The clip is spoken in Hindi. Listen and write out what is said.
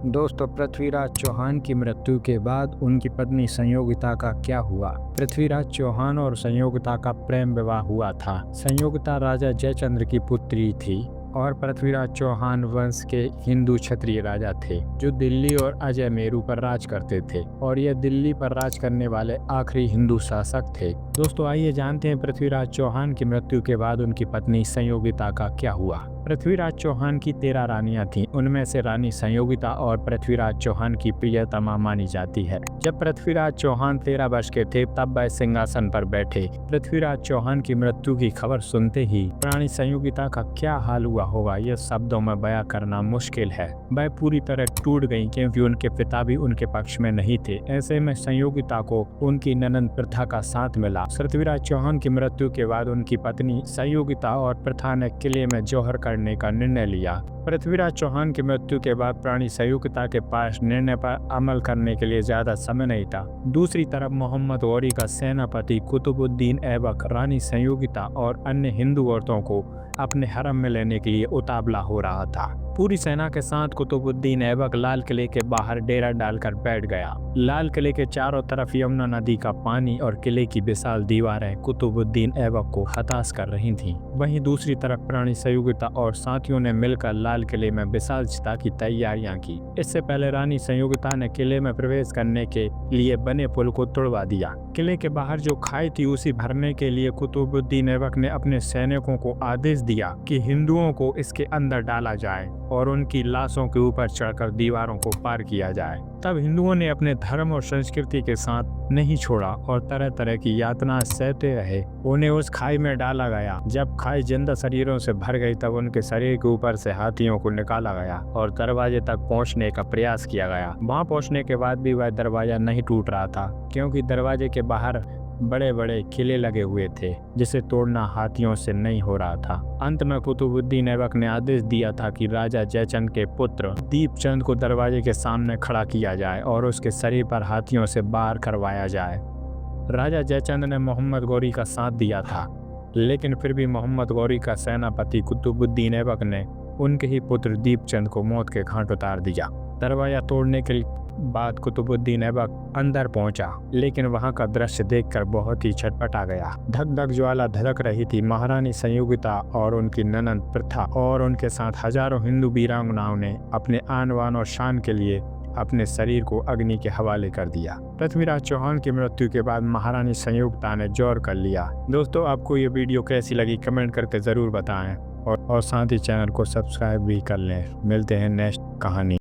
दोस्तों, पृथ्वीराज चौहान की मृत्यु के बाद उनकी पत्नी संयोगिता का क्या हुआ। पृथ्वीराज चौहान और संयोगिता का प्रेम विवाह हुआ था। संयोगिता राजा जयचंद्र की पुत्री थी और पृथ्वीराज चौहान वंश के हिंदू क्षत्रिय राजा थे जो दिल्ली और अजय मेरू पर राज करते थे और ये दिल्ली पर राज करने वाले आखिरी हिंदू शासक थे। दोस्तों, आइए जानते हैं पृथ्वीराज चौहान की मृत्यु के बाद उनकी पत्नी संयोगिता का क्या हुआ। पृथ्वीराज चौहान की 13 रानियां थीं। उनमें से रानी संयोगिता और पृथ्वीराज चौहान की प्रियतमा मानी जाती है। जब पृथ्वीराज चौहान 13 वर्ष के थे तब वह सिंहासन पर बैठे। पृथ्वीराज चौहान की मृत्यु की खबर सुनते ही रानी संयोगिता का क्या हाल हुआ होगा यह शब्दों में बयां करना मुश्किल है। वह पूरी तरह टूट गईं क्योंकि उनके पिता भी उनके पक्ष में नहीं थे। ऐसे में संयोगिता को उनकी ननंद प्रथा का साथ मिला। पृथ्वीराज चौहान की मृत्यु के बाद उनकी पत्नी संयोगिता और प्रथा ने किले में जौहर करने का निर्णय लिया। पृथ्वीराज चौहान की मृत्यु के बाद रानी संयोगिता के पास निर्णय पर अमल करने के लिए ज्यादा समय नहीं था। दूसरी तरफ मोहम्मद गौरी का सेनापति कुतुबुद्दीन ऐबक रानी संयोगिता और अन्य हिंदू औरतों को अपने हरम में लेने के लिए उतावला हो रहा था। पूरी सेना के साथ कुतुबुद्दीन ऐबक लाल किले के बाहर डेरा डालकर बैठ गया। लाल किले के चारों तरफ यमुना नदी का पानी और किले की विशाल दीवारें कुतुबुद्दीन ऐबक को हताश कर रही थीं। वहीं दूसरी तरफ रानी संयोगिता और साथियों ने मिलकर लाल किले में विशाल चिता की तैयारियां की। इससे पहले रानी संयोगिता ने किले में प्रवेश करने के लिए बने पुल को तोड़वा दिया। किले के बाहर जो खाई थी उसी भरने के लिए कुतुबुद्दीन ऐबक ने अपने सैनिकों को आदेश दिया कि हिंदुओं को इसके अंदर डाला जाए और उनकी लाशों के ऊपर चढ़कर दीवारों को पार किया जाए। तब हिंदुओं ने अपने धर्म और संस्कृति के साथ नहीं छोड़ा और तरह तरह की यातना सहते रहे। उन्हें उस खाई में डाला गया। जब खाई जिंदा शरीरों से भर गई तब उनके शरीर के ऊपर से हाथियों को निकाला गया और दरवाजे तक पहुंचने का प्रयास किया गया। वहां पहुंचने के बाद भी वह दरवाजा नहीं टूट रहा था क्योंकि दरवाजे के बाहर बड़े बड़े किले लगे हुए थे जिसे तोड़ना हाथियों से नहीं हो रहा था। अंत में कुतुबुद्दीन ऐबक ने आदेश दिया था कि राजा जयचंद के पुत्र दीपचंद को दरवाजे के सामने खड़ा किया जाए और उसके शरीर पर हाथियों से बाहर करवाया जाए। राजा जयचंद ने मोहम्मद गौरी का साथ दिया था, लेकिन फिर भी मोहम्मद गौरी का सेनापति कुतुबुद्दीन ऐबक ने उनके ही पुत्र दीपचंद को मौत के घाट उतार दिया। दरवाजा तोड़ने के बाद कुतुबुद्दीन ऐबक अंदर पहुंचा, लेकिन वहां का दृश्य देखकर बहुत ही छटपटा गया। धक धक ज्वाला धधक रही थी। महारानी संयोगिता और उनकी ननंद प्रथा और उनके साथ हजारों हिंदू वीरांगनाओं ने अपने आन बान और शान के लिए अपने शरीर को अग्नि के हवाले कर दिया। पृथ्वीराज चौहान की मृत्यु के बाद महारानी संयोगिता ने जौहर कर लिया। दोस्तों, आपको ये वीडियो कैसी लगी कमेंट करके जरूर बताएं और साथ ही चैनल को सब्सक्राइब भी कर लें। मिलते हैं नेक्स्ट कहानी।